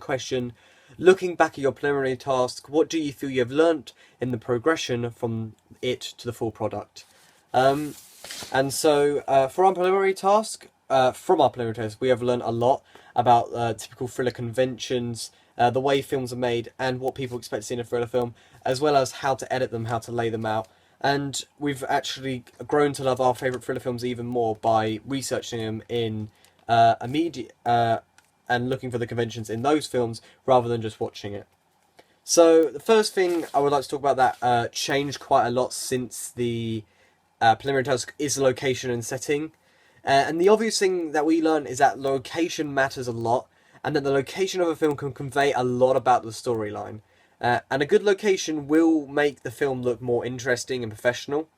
question, looking back at your preliminary task, what do you feel you have learnt in the progression from it to the full product? Um, for our preliminary task, we have learned a lot about typical thriller conventions, the way films are made, and what people expect to see in a thriller film, as well as how to edit them, how to lay them out. And we've actually grown to love our favourite thriller films even more by researching them in a media and looking for the conventions in those films rather than just watching it. So the first thing I would like to talk about that changed quite a lot since the preliminary task is location and setting. And the obvious thing that we learn is that location matters a lot, and that the location of a film can convey a lot about the storyline. And a good location will make the film look more interesting and professional.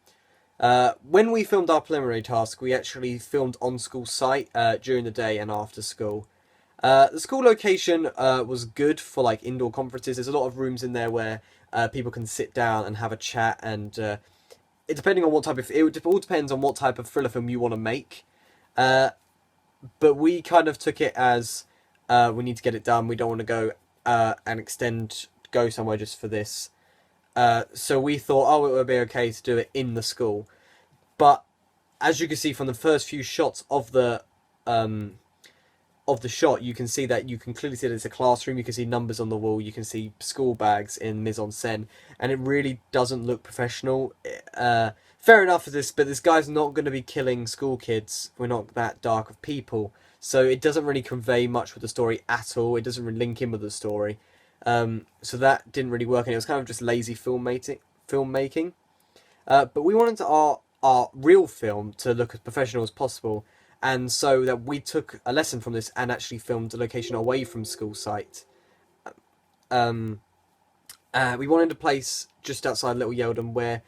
When we filmed our preliminary task, we actually filmed on school site during the day and after school. The school location was good for like indoor conferences. There's a lot of rooms in there where people can sit down and have a chat, and depending on what type of it all depends on what type of thriller film you want to make. But we kind of took it as we need to get it done. We don't want to go and go somewhere just for this. So we thought, oh, it would be okay to do it in the school. But as you can see from the first few shots of the shot, you can see that you can clearly see that it's a classroom. You can see numbers on the wall. You can see school bags in mise en scène, and it really doesn't look professional. Fair enough for this, but this guy's not going to be killing school kids. We're not that dark of people, so it doesn't really convey much with the story at all. It doesn't really link in with the story, so that didn't really work, and it was kind of just lazy filmmaking. But we wanted our real film to look as professional as possible, and so that we took a lesson from this and actually filmed a location away from school site. We wanted a place just outside Little Yeldon where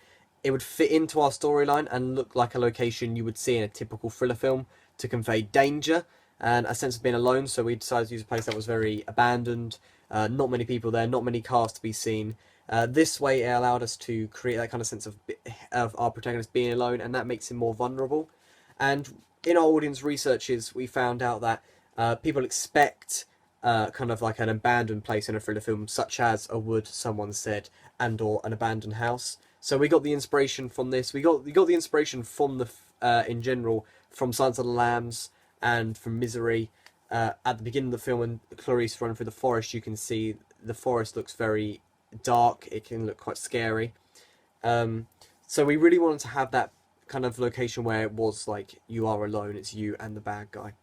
it would fit into our storyline and look like a location you would see in a typical thriller film to convey danger and a sense of being alone. So we decided to use a place that was very abandoned, not many people there, not many cars to be seen. This way it allowed us to create that kind of sense of our protagonist being alone, and that makes him more vulnerable. And in our audience researches, we found out that people expect kind of like an abandoned place in a thriller film, such as a wood, someone said, and or an abandoned house. So we got the inspiration from this. We got the inspiration from in general from Silence of the Lambs and from Misery. At the beginning of the film, when Clarice run through the forest, you can see the forest looks very dark. It can look quite scary. So we really wanted to have that kind of location where it was like you are alone, it's you and the bad guy.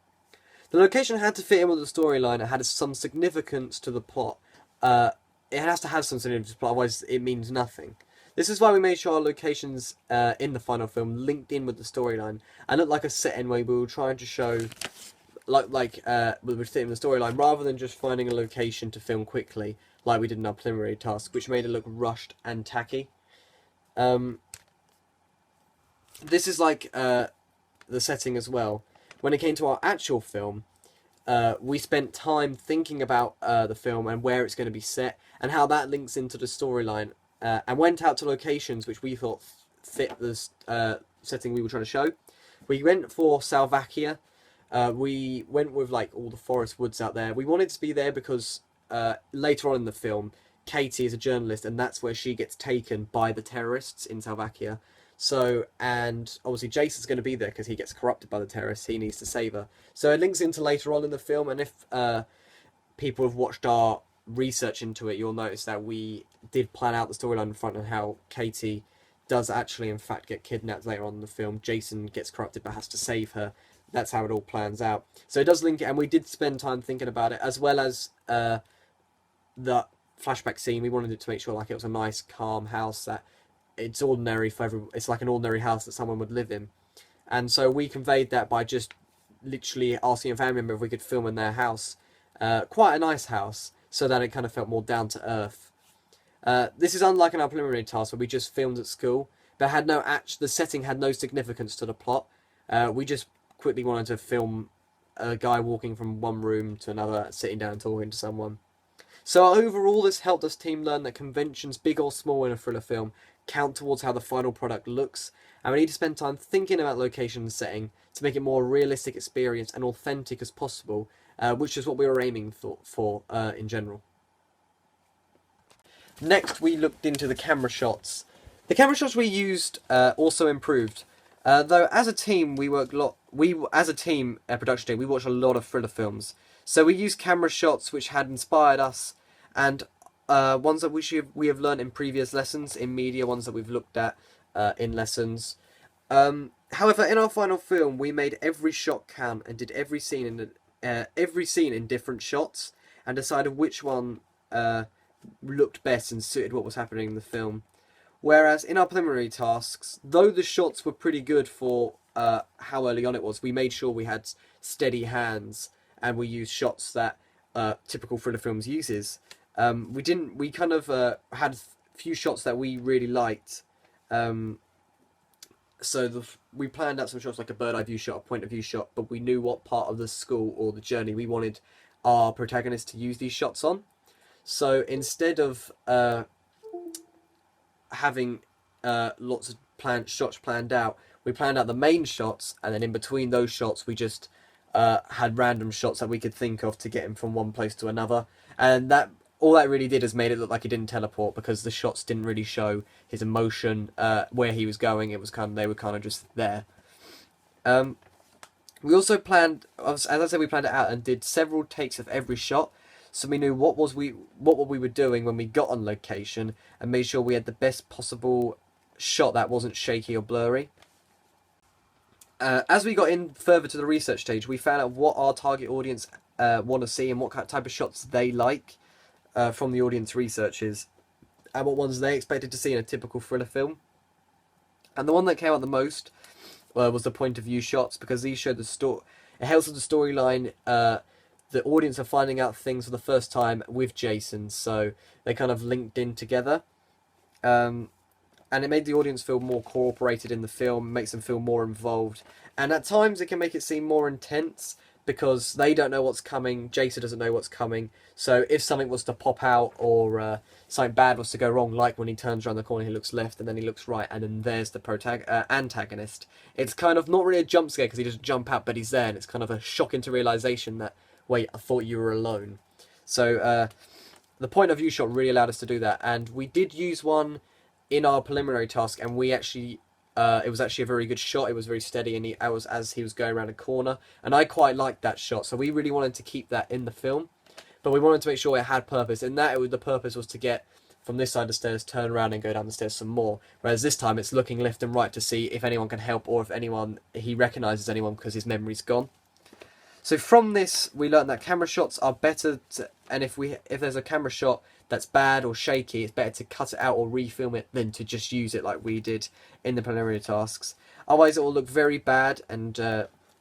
The location had to fit in with the storyline. It had some significance to the plot. It has to have some significance to the plot, otherwise it means nothing. This is why we made sure our locations in the final film linked in with the storyline and looked like a set-in way we were trying to show we would fit in the storyline rather than just finding a location to film quickly like we did in our preliminary task, which made it look rushed and tacky. This is like the setting as well. When it came to our actual film, we spent time thinking about the film and where it's going to be set and how that links into the storyline, and went out to locations which we thought fit the setting we were trying to show. We went for Slovakia. We went with like all the forest woods out there. We wanted to be there because later on in the film, Katie is a journalist, and that's where she gets taken by the terrorists in Slovakia. So, and obviously Jason's going to be there because he gets corrupted by the terrorists. He needs to save her. So it links into later on in the film, and if people have watched our research into it, you'll notice that we did plan out the storyline in front of how Katie does actually, in fact, get kidnapped later on in the film. Jason gets corrupted but has to save her. That's how it all plans out. So it does link it, and we did spend time thinking about it, as well as the flashback scene. We wanted it to make sure like it was a nice, calm house that it's ordinary for everyone. It's like an ordinary house that someone would live in, and so we conveyed that by just literally asking a family member if we could film in their house, quite a nice house, so that it kind of felt more down to earth. This is unlike in our preliminary task where we just filmed at school, but the setting had no significance to the plot. We just quickly wanted to film a guy walking from one room to another, sitting down and talking to someone. So overall, this helped us team learn that conventions, big or small in a thriller film, count towards how the final product looks, and we need to spend time thinking about location and setting to make it more realistic experience and authentic as possible, which is what we were aiming for in general. Next, we looked into the camera shots. The camera shots we used also improved. Though as a team, we worked a lot. As a team, a production team, we watched a lot of thriller films. So we used camera shots which had inspired us, and ones that we have learned in previous lessons in media, ones that we've looked at in lessons. However, in our final film, we made every shot count and did every scene in different shots, and decided which one looked best and suited what was happening in the film. Whereas in our preliminary tasks, though the shots were pretty good for how early on it was, we made sure we had steady hands and we used shots that typical thriller films uses. We kind of had a few shots that we really liked. We planned out some shots like a bird eye view shot, a point of view shot, but we knew what part of the school or the journey we wanted our protagonist to use these shots on. So instead of having lots of shots planned out, we planned out the main shots, and then in between those shots, we just had random shots that we could think of to get him from one place to another. And all that really did is made it look like he didn't teleport, because the shots didn't really show his emotion, where he was going. It was they were kind of just there. We also planned, as I said, we planned it out and did several takes of every shot, so we knew what we were doing when we got on location, and made sure we had the best possible shot that wasn't shaky or blurry. As we got in further to the research stage, we found out what our target audience want to see and what type of shots they like from the audience researches, and what ones they expected to see in a typical thriller film. And the one that came out the most was the point of view shots, because these showed the story. It helps with the storyline. The audience are finding out things for the first time with Jason, so they kind of linked in together. And it made the audience feel more cooperated in the film, makes them feel more involved. And at times it can make it seem more intense, because they don't know what's coming, Jason doesn't know what's coming. So if something was to pop out, or something bad was to go wrong, like when he turns around the corner, he looks left and then he looks right, and then there's the antagonist. It's kind of not really a jump scare because he doesn't jump out, but he's there, and it's kind of a shock into realization that, wait, I thought you were alone. So the point of view shot really allowed us to do that, and we did use one in our preliminary task, and we actually it was actually a very good shot. It was very steady, and as he was going around a corner, and I quite liked that shot. So we really wanted to keep that in the film, but we wanted to make sure it had purpose, and the purpose was to get from this side of the stairs, turn around and go down the stairs some more. Whereas this time it's looking left and right to see if anyone can help, or if he recognises anyone because his memory's gone. So from this, we learned that camera shots are better, and if there's a camera shot that's bad or shaky, it's better to cut it out or refilm it than to just use it like we did in the preliminary tasks. Otherwise, it will look very bad and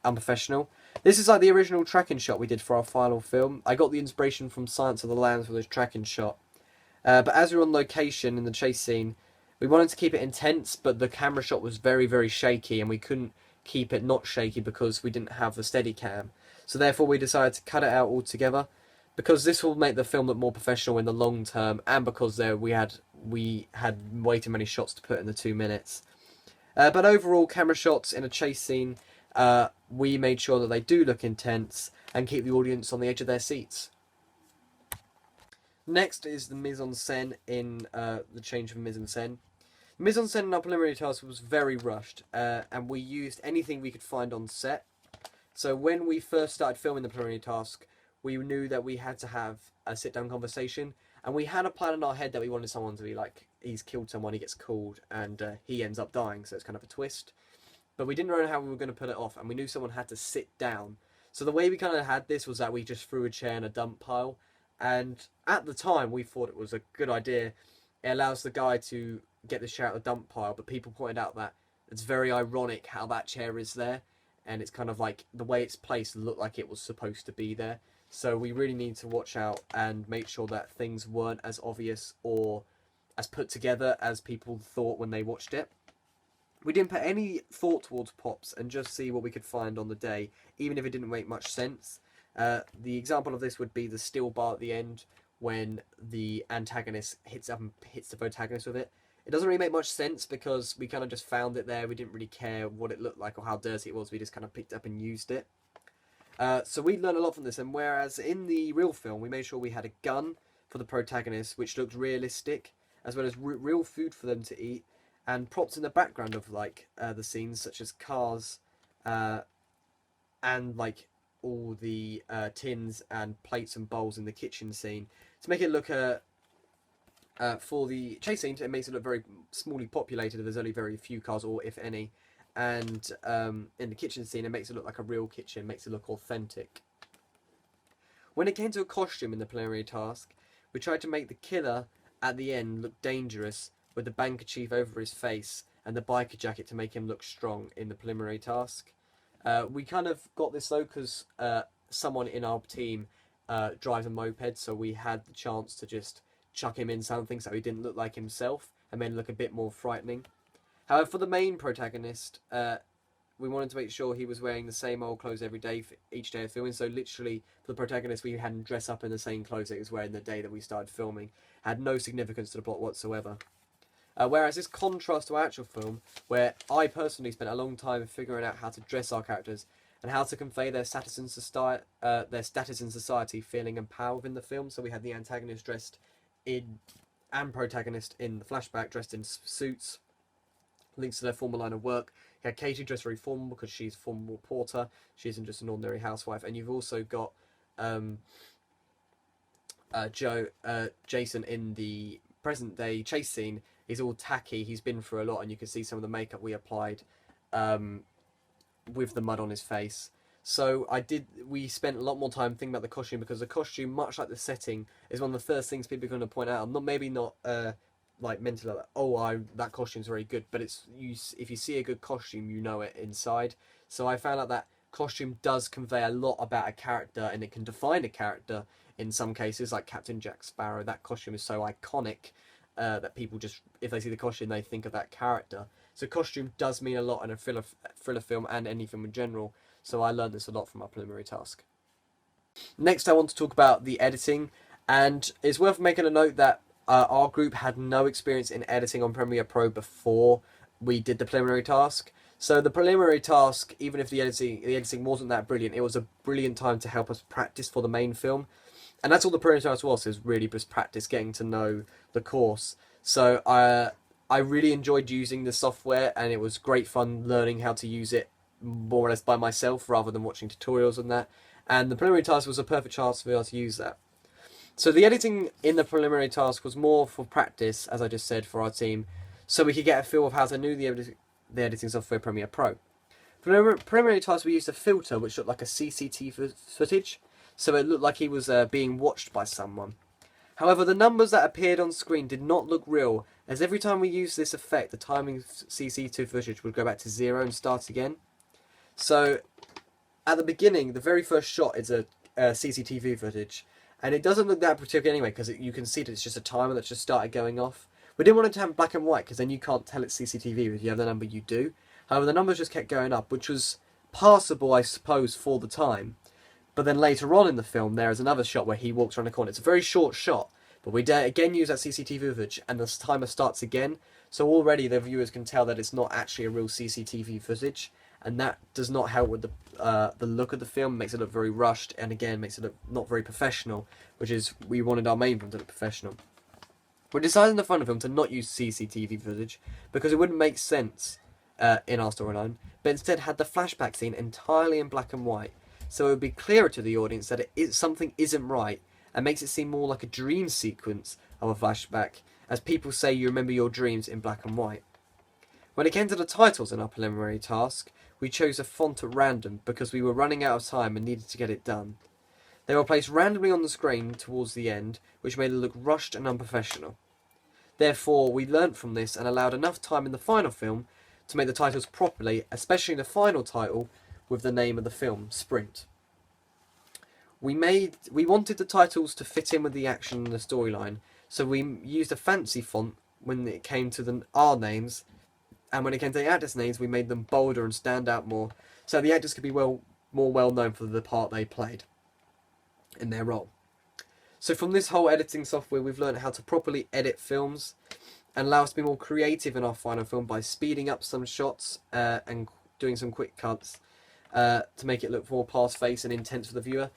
unprofessional. This is like the original tracking shot we did for our final film. I got the inspiration from Silence of the Lambs for this tracking shot. But as we were on location in the chase scene, we wanted to keep it intense, but the camera shot was very, very shaky, and we couldn't keep it not shaky because we didn't have the Steadicam. So therefore we decided to cut it out altogether, because this will make the film look more professional in the long term, and because we had way too many shots to put in the 2 minutes. But overall, camera shots in a chase scene, we made sure that they do look intense and keep the audience on the edge of their seats. Next is the mise-en-scène in the change of mise-en-scène. Mise-en-scène in our preliminary task was very rushed, and we used anything we could find on set. So when we first started filming the preliminary task, we knew that we had to have a sit-down conversation, and we had a plan in our head that we wanted someone to be like, he's killed someone, he gets called, and he ends up dying, so it's kind of a twist. But we didn't know how we were going to put it off, and we knew someone had to sit down. So the way we kind of had this was that we just threw a chair in a dump pile, and at the time we thought it was a good idea. It allows the guy to get the chair out of the dump pile, but people pointed out that it's very ironic how that chair is there, and it's kind of like the way it's placed looked like it was supposed to be there. So we really need to watch out and make sure that things weren't as obvious or as put together as people thought when they watched it. We didn't put any thought towards props and just see what we could find on the day, even if it didn't make much sense. The example of this would be the steel bar at the end when the antagonist hits up and hits the protagonist with it. It doesn't really make much sense because we kind of just found it there. We didn't really care what it looked like or how dirty it was. We just kind of picked it up and used it. So we learned a lot from this, and whereas in the real film we made sure we had a gun for the protagonist, which looked realistic, as well as real food for them to eat, and props in the background of like the scenes, such as cars, uh, and like all the tins and plates and bowls in the kitchen scene to make it look for the chase scene. It makes it look very smallly populated. There's only very few cars, or if any, and in the kitchen scene, it makes it look like a real kitchen, makes it look authentic. When it came to a costume in the preliminary task, we tried to make the killer at the end look dangerous with the banker chief over his face and the biker jacket to make him look strong in the preliminary task. We kind of got this though because someone in our team drives a moped, so we had the chance to just chuck him in something so he didn't look like himself and made him look a bit more frightening. However, for the main protagonist, we wanted to make sure he was wearing the same old clothes every day for each day of filming. So literally, for the protagonist, we had him dress up in the same clothes that he was wearing the day that we started filming. Had no significance to the plot whatsoever. Whereas this contrast to our actual film, where I personally spent a long time figuring out how to dress our characters and how to convey their status in society, feeling and power within the film. So we had the antagonist dressed in, and protagonist in the flashback dressed in suits, links to their former line of work. You had Katie dressed very formal because she's a former reporter. She isn't just an ordinary housewife. And you've also got Jason in the present day chase scene. He's all tacky. He's been through a lot, and you can see some of the makeup we applied with the mud on his face. So we spent a lot more time thinking about the costume, because the costume, much like the setting, is one of the first things people are going to point out. Maybe not like mentally like, oh, that costume's very good, but if you see a good costume, you know it inside. So I found out that costume does convey a lot about a character, and it can define a character in some cases, like Captain Jack Sparrow. That costume is so iconic that people just, if they see the costume, they think of that character. So costume does mean a lot in a thriller film and any film in general. So I learned this a lot from our preliminary task. Next, I want to talk about the editing, and it's worth making a note that our group had no experience in editing on Premiere Pro before we did the preliminary task. So the preliminary task, even if the editing wasn't that brilliant, it was a brilliant time to help us practice for the main film. And that's all the preliminary task was really just practice, getting to know the course. So I really enjoyed using the software, and it was great fun learning how to use it more or less by myself rather than watching tutorials on that. And the preliminary task was a perfect chance for us to use that. So the editing in the preliminary task was more for practice, as I just said, for our team, so we could get a feel of how to know the editing software Premiere Pro. For the preliminary task, we used a filter which looked like a CCTV footage, so it looked like he was being watched by someone. However, the numbers that appeared on screen did not look real, as every time we used this effect, the timing of CCTV footage would go back to 0 and start again. So, at the beginning, the very first shot is a CCTV footage, and it doesn't look that particular anyway, because you can see that it's just a timer that's just started going off. We didn't want it to have black and white, because then you can't tell it's CCTV. If you have the number, you do. However, the numbers just kept going up, which was passable, I suppose, for the time. But then later on in the film, there is another shot where he walks around the corner. It's a very short shot, but we again use that CCTV footage, and the timer starts again. So already the viewers can tell that it's not actually a real CCTV footage, and that does not help with the look of the film. It makes it look very rushed, and again makes it look not very professional, which is, we wanted our main film to look professional. We decided in the final film to not use CCTV footage because it wouldn't make sense in our storyline, but instead had the flashback scene entirely in black and white, so it would be clearer to the audience that something isn't right, and makes it seem more like a dream sequence of a flashback, as people say you remember your dreams in black and white. When it came to the titles in our preliminary task, we chose a font at random because we were running out of time and needed to get it done. They were placed randomly on the screen towards the end, which made it look rushed and unprofessional. Therefore, we learnt from this and allowed enough time in the final film to make the titles properly, especially the final title with the name of the film, Sprint. We wanted the titles to fit in with the action and the storyline, so we used a fancy font when it came to our names, and when it came to the actors' names, we made them bolder and stand out more, so the actors could be more well known for the part they played in their role. So from this whole editing software, we've learned how to properly edit films and allow us to be more creative in our final film by speeding up some shots and doing some quick cuts. to make it look more past-face and intense for the viewer.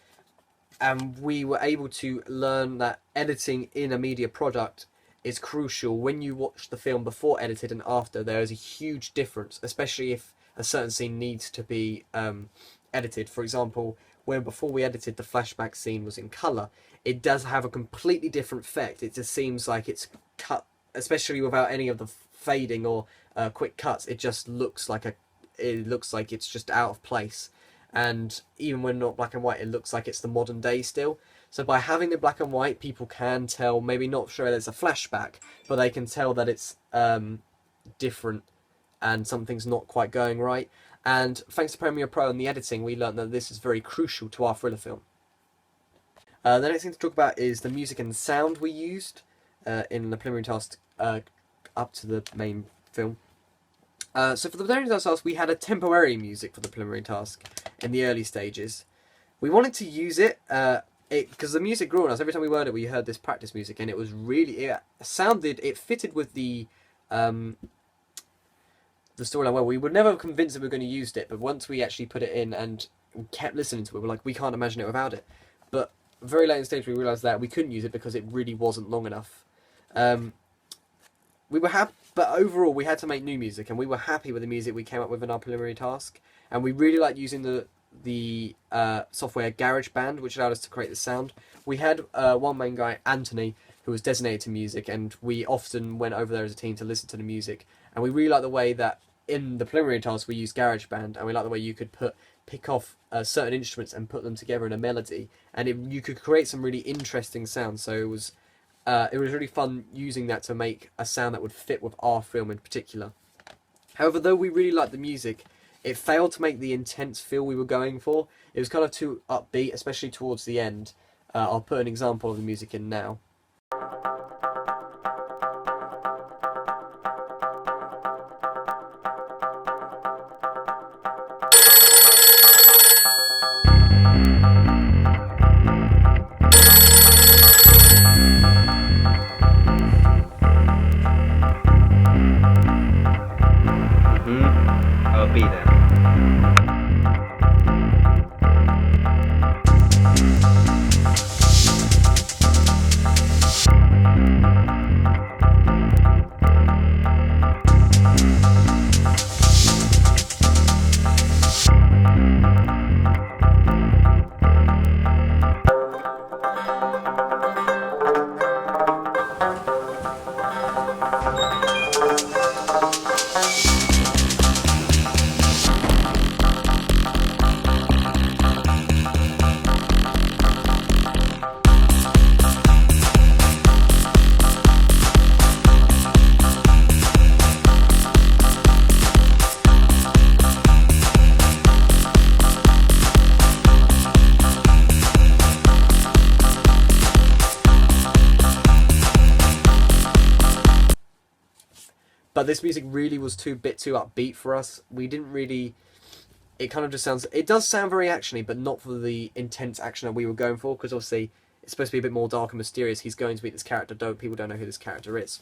And we were able to learn that editing in a media product is crucial. When you watch the film before edited and after, there is a huge difference, especially if a certain scene needs to be edited. For example, when before we edited the flashback scene was in colour, it does have a completely different effect. It just seems like it's cut, especially without any of the fading or quick cuts. It just looks like it's just out of place. And even when not black and white, it looks like it's the modern day still. So by having the black and white, people can tell, maybe not sure that it's a flashback, but they can tell that it's different and something's not quite going right. And thanks to Premiere Pro and the editing, we learned that this is very crucial to our thriller film. The next thing to talk about is the music and sound we used in the preliminary task up to the main film. So for the preliminary task, we had a temporary music for the preliminary task in the early stages. We wanted to use it because the music grew on us. Every time we heard it, we heard this practice music, and it was really, it fitted with the storyline well. We were never convinced that we were going to use it, but once we actually put it in and kept listening to it, we're like, we can't imagine it without it. But very late in the stage, we realised that we couldn't use it because it really wasn't long enough. We were happy, but overall we had to make new music, and we were happy with the music we came up with in our preliminary task, and we really liked using the software GarageBand, which allowed us to create the sound. We had one main guy, Anthony, who was designated to music, and we often went over there as a team to listen to the music, and we really liked the way that in the preliminary task we used GarageBand, and we liked the way you could pick off certain instruments and put them together in a melody, and you could create some really interesting sounds. So it was really fun using that to make a sound that would fit with our film in particular. However, though we really liked the music, it failed to make the intense feel we were going for. It was kind of too upbeat, especially towards the end. I'll put an example of the music in now. I'll be there. But this music really was too upbeat for us. We didn't really... It kind of just sounds... It does sound very actiony, but not for the intense action that we were going for, because obviously it's supposed to be a bit more dark and mysterious. He's going to meet this character. People don't know who this character is.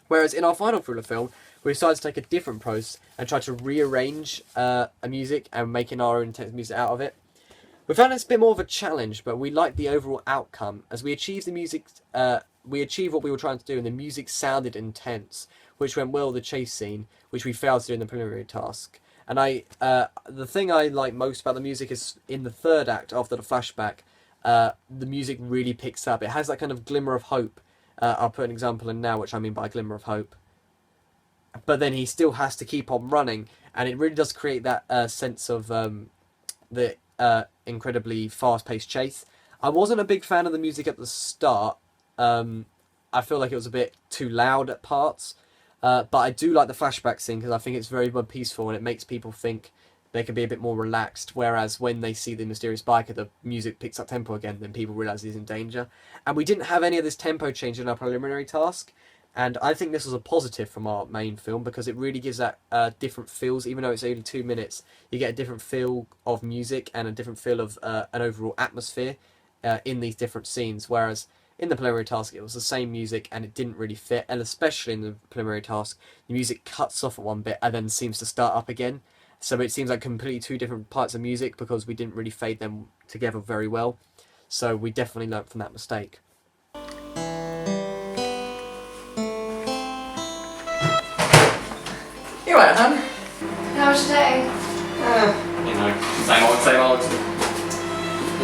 Whereas in our final thriller film, we decided to take a different approach and try to rearrange a music and making our own intense music out of it. We found it's a bit more of a challenge, but we liked the overall outcome as we achieved the music. We achieved what we were trying to do, and the music sounded intense, which went well with the chase scene, which we failed to do in the preliminary task. And the thing I like most about the music is in the third act, after the flashback, the music really picks up. It has that kind of glimmer of hope. I'll put an example in now, which I mean by glimmer of hope. But then he still has to keep on running, and it really does create that sense of the incredibly fast-paced chase. I wasn't a big fan of the music at the start. I feel like it was a bit too loud at parts. But I do like the flashback scene because I think it's very peaceful and it makes people think they can be a bit more relaxed. Whereas when they see the mysterious biker, the music picks up tempo again, then people realise he's in danger. And we didn't have any of this tempo change in our preliminary task. And I think this was a positive from our main film because it really gives that different feels. Even though it's only 2 minutes, you get a different feel of music and a different feel of an overall atmosphere in these different scenes. Whereas in the preliminary task, it was the same music and it didn't really fit. And especially in the preliminary task, the music cuts off at one bit and then seems to start up again. So it seems like completely two different parts of music because we didn't really fade them together very well. So we definitely learnt from that mistake. You alright, hun? How was your day? You know, same old, same old.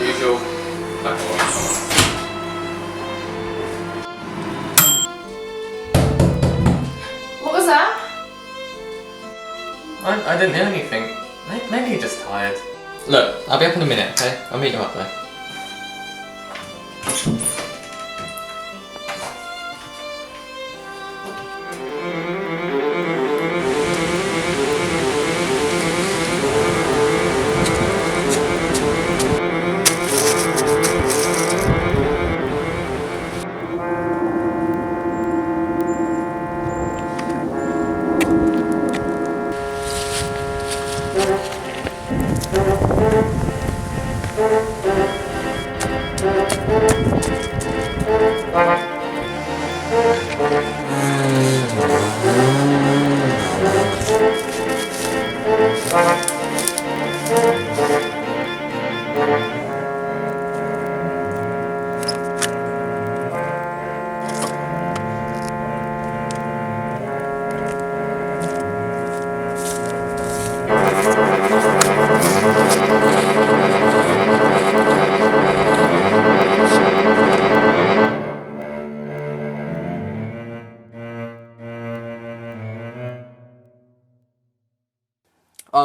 Usual. What was that? I didn't hear anything. Maybe you're just tired. Look, I'll be up in a minute, okay? I'll meet you up there.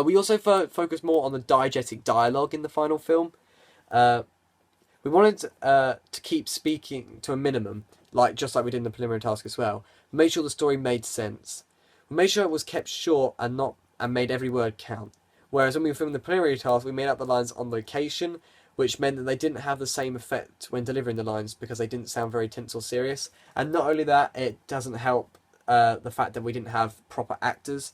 We also focused more on the diegetic dialogue in the final film. We wanted to keep speaking to a minimum, just like we did in the preliminary task as well. Make sure the story made sense. We made sure it was kept short and made every word count. Whereas when we were filming the preliminary task, we made up the lines on location, which meant that they didn't have the same effect when delivering the lines because they didn't sound very tense or serious. And not only that, it doesn't help the fact that we didn't have proper actors.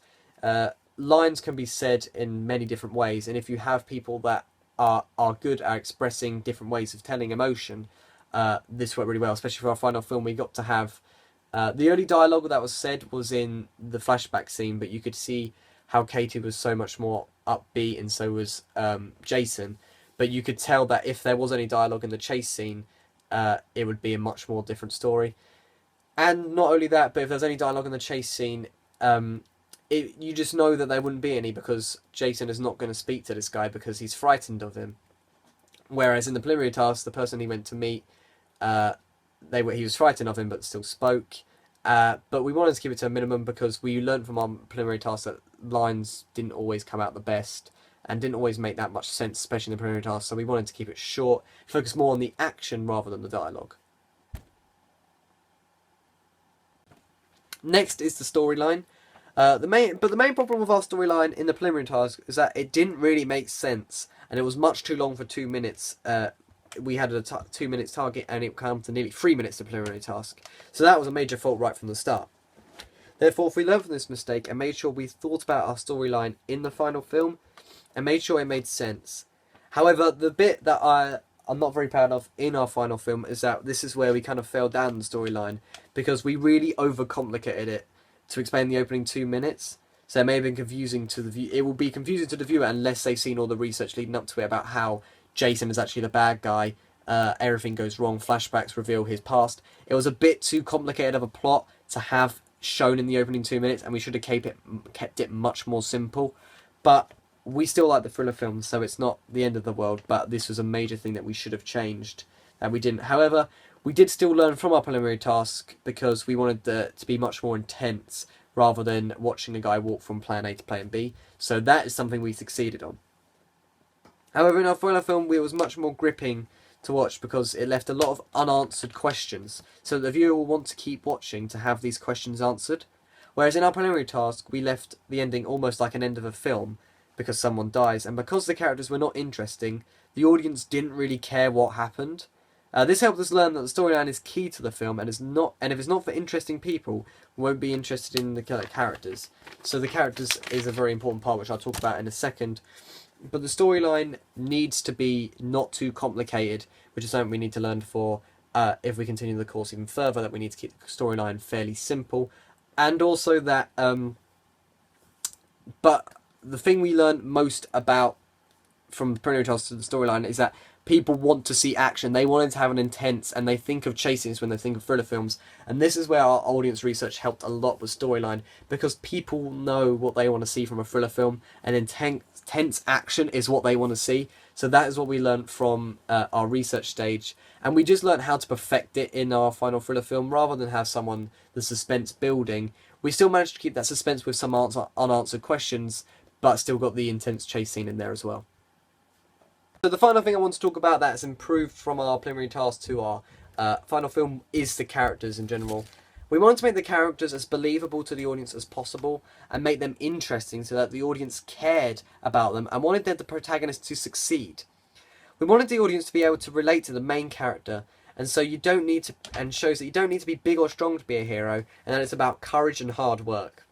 Lines can be said in many different ways, and if you have people that are good at expressing different ways of telling emotion, this worked really well. Especially for our final film, we got to have the only dialogue that was said was in the flashback scene, but you could see how Katie was so much more upbeat, and so was Jason. But you could tell that if there was any dialogue in the chase scene, it would be a much more different story. And not only that, but if there's any dialogue in the chase scene, you just know that there wouldn't be any because Jason is not going to speak to this guy because he's frightened of him. Whereas in the preliminary task, the person he went to meet, he was frightened of him but still spoke. But we wanted to keep it to a minimum because we learned from our preliminary task that lines didn't always come out the best and didn't always make that much sense, especially in the preliminary task. So we wanted to keep it short, focus more on the action rather than the dialogue. Next is the storyline. The main problem with our storyline in the preliminary task is that it didn't really make sense, and it was much too long for 2 minutes. We had a 2 minutes target, and it came to nearly 3 minutes to preliminary task. So that was a major fault right from the start. Therefore, if we learned from this mistake and made sure we thought about our storyline in the final film, and made sure it made sense. However, the bit that I'm not very proud of in our final film is that this is where we kind of fell down the storyline because we really overcomplicated it to explain the opening 2 minutes. So it may have been confusing to the view. It will be confusing to the viewer unless they've seen all the research leading up to it about how Jason is actually the bad guy. Everything goes wrong. Flashbacks reveal his past. It was a bit too complicated of a plot to have shown in the opening 2 minutes, and we should have kept it much more simple. But we still like the thriller films, so it's not the end of the world. But this was a major thing that we should have changed, and we didn't. However, we did still learn from our preliminary task because we wanted to be much more intense rather than watching a guy walk from plan A to plan B. So that is something we succeeded on. However, in our final film, it was much more gripping to watch because it left a lot of unanswered questions. So the viewer will want to keep watching to have these questions answered. Whereas in our preliminary task, we left the ending almost like an end of a film because someone dies. And because the characters were not interesting, the audience didn't really care what happened. This helped us learn that the storyline is key to the film, and if it's not for interesting people, we won't be interested in the characters. So the characters is a very important part, which I'll talk about in a second. But the storyline needs to be not too complicated, which is something we need to learn for if we continue the course even further, that we need to keep the storyline fairly simple. And also that, but the thing we learned most about from the preliminary task to the storyline is that people want to see action. They wanted to have an intense, and they think of chases when they think of thriller films. And this is where our audience research helped a lot with storyline, because people know what they want to see from a thriller film, and intense action is what they want to see. So that is what we learned from our research stage, and we just learned how to perfect it in our final thriller film rather than have the suspense building. We still managed to keep that suspense with some unanswered questions, but still got the intense chase scene in there as well. So the final thing I want to talk about that's improved from our preliminary task to our final film is the characters in general. We wanted to make the characters as believable to the audience as possible and make them interesting so that the audience cared about them and wanted the protagonist to succeed. We wanted the audience to be able to relate to the main character, and so you don't need to, and shows that you don't need to be big or strong to be a hero, and that it's about courage and hard work.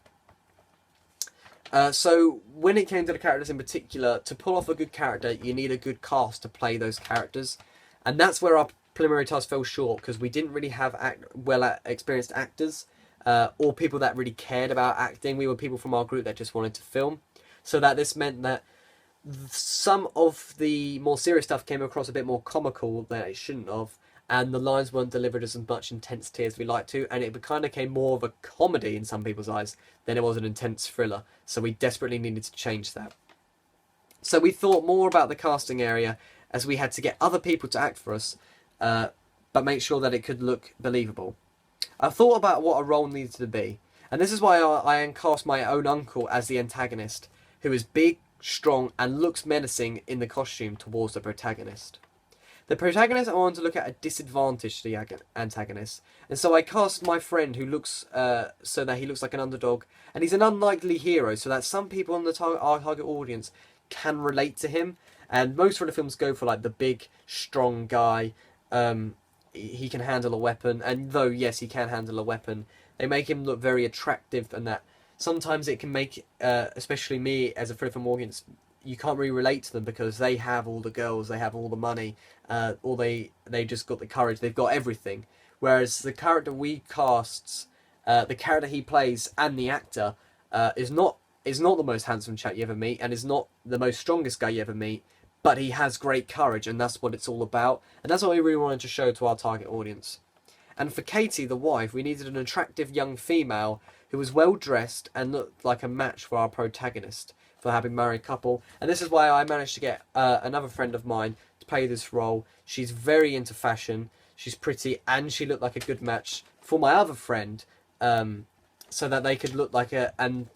So when it came to the characters in particular, to pull off a good character, you need a good cast to play those characters, and that's where our preliminary task fell short, because we didn't really have experienced actors or people that really cared about acting. We were people from our group that just wanted to film, so that this meant that some of the more serious stuff came across a bit more comical than it shouldn't have, and the lines weren't delivered as much intensity as we like to, and it kind of became more of a comedy in some people's eyes than it was an intense thriller, so we desperately needed to change that. So we thought more about the casting area, as we had to get other people to act for us, but make sure that it could look believable. I thought about what a role needed to be, and this is why I cast my own uncle as the antagonist, who is big, strong, and looks menacing in the costume towards the protagonist. The protagonist, I wanted to look at a disadvantage to the antagonist, and so I cast my friend who looks so that he looks like an underdog, and he's an unlikely hero, so that some people in our target audience can relate to him. And most thriller films go for like the big, strong guy. He can handle a weapon, and though yes, he can handle a weapon, they make him look very attractive, and that sometimes it can make, especially me as a thriller film audience, you can't really relate to them because they have all the girls, they have all the money, or they just got the courage, they've got everything. Whereas the character we cast, the character he plays, and the actor is not the most handsome chap you ever meet, and is not the most strongest guy you ever meet, but he has great courage, and that's what it's all about, and that's what we really wanted to show to our target audience. And for Katie, the wife, we needed an attractive young female who was well dressed and looked like a match for our protagonist, for a happy married couple. And this is why I managed to get another friend of mine to play this role. She's very into fashion, she's pretty, and she looked like a good match for my other friend, so that they could look like and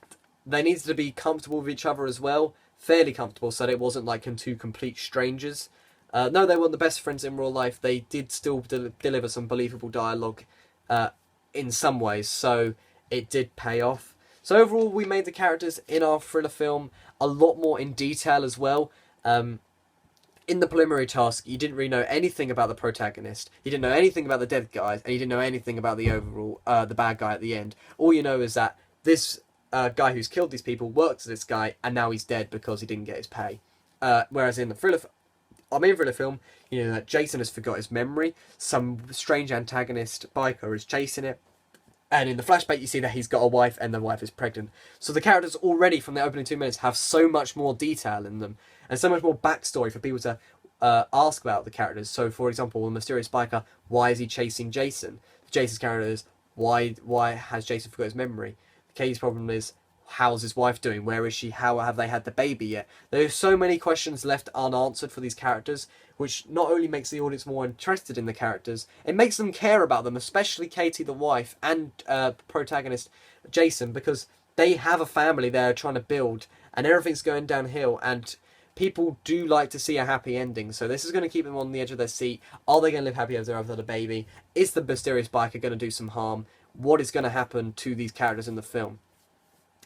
they needed to be comfortable with each other as well, fairly comfortable, so that it wasn't like two complete strangers. No, they weren't the best friends in real life. They did still deliver some believable dialogue in some ways, so it did pay off. So overall, we made the characters in our thriller film a lot more in detail as well. In the preliminary task, you didn't really know anything about the protagonist. You didn't know anything about the dead guys, and you didn't know anything about the overall, the bad guy at the end. All you know is that this guy who's killed these people worked as this guy, and now he's dead because he didn't get his pay. Whereas in our main thriller film, you know that Jason has forgot his memory. Some strange antagonist biker is chasing it. And in the flashback, you see that he's got a wife, and the wife is pregnant. So the characters already, from the opening 2 minutes, have so much more detail in them, and so much more backstory for people to ask about the characters. So, for example, the mysterious biker, why is he chasing Jason? Jason's character is, why has Jason forgot his memory? Katie's problem is, how's his wife doing? Where is she? How have they had the baby yet? There are so many questions left unanswered for these characters, which not only makes the audience more interested in the characters, it makes them care about them, especially Katie the wife and protagonist Jason, because they have a family they're trying to build, and everything's going downhill, and people do like to see a happy ending. So this is going to keep them on the edge of their seat. Are they going to live happy ever after the baby? Is the mysterious biker going to do some harm? What is going to happen to these characters in the film?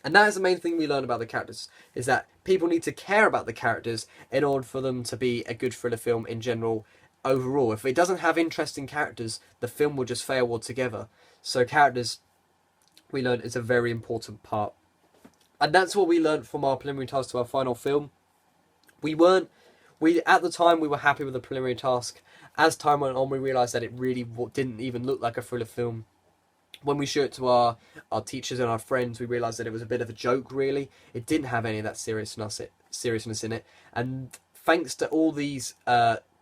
And that is the main thing we learn about the characters, is that people need to care about the characters in order for them to be a good thriller film in general overall. If it doesn't have interesting characters, the film will just fail altogether. So characters, we learned, is a very important part. And that's what we learned from our preliminary task to our final film. At the time, we were happy with the preliminary task. As time went on, we realised that it really didn't even look like a thriller film. when we showed it to our teachers and our friends, we realised that it was a bit of a joke, really. It didn't have any of that seriousness in it. And thanks to all these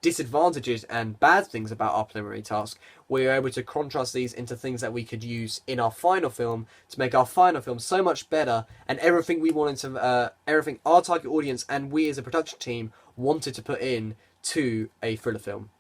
disadvantages and bad things about our preliminary task, we were able to contrast these into things that we could use in our final film to make our final film so much better, and everything we wanted to, everything our target audience and we as a production team wanted to put in to a thriller film.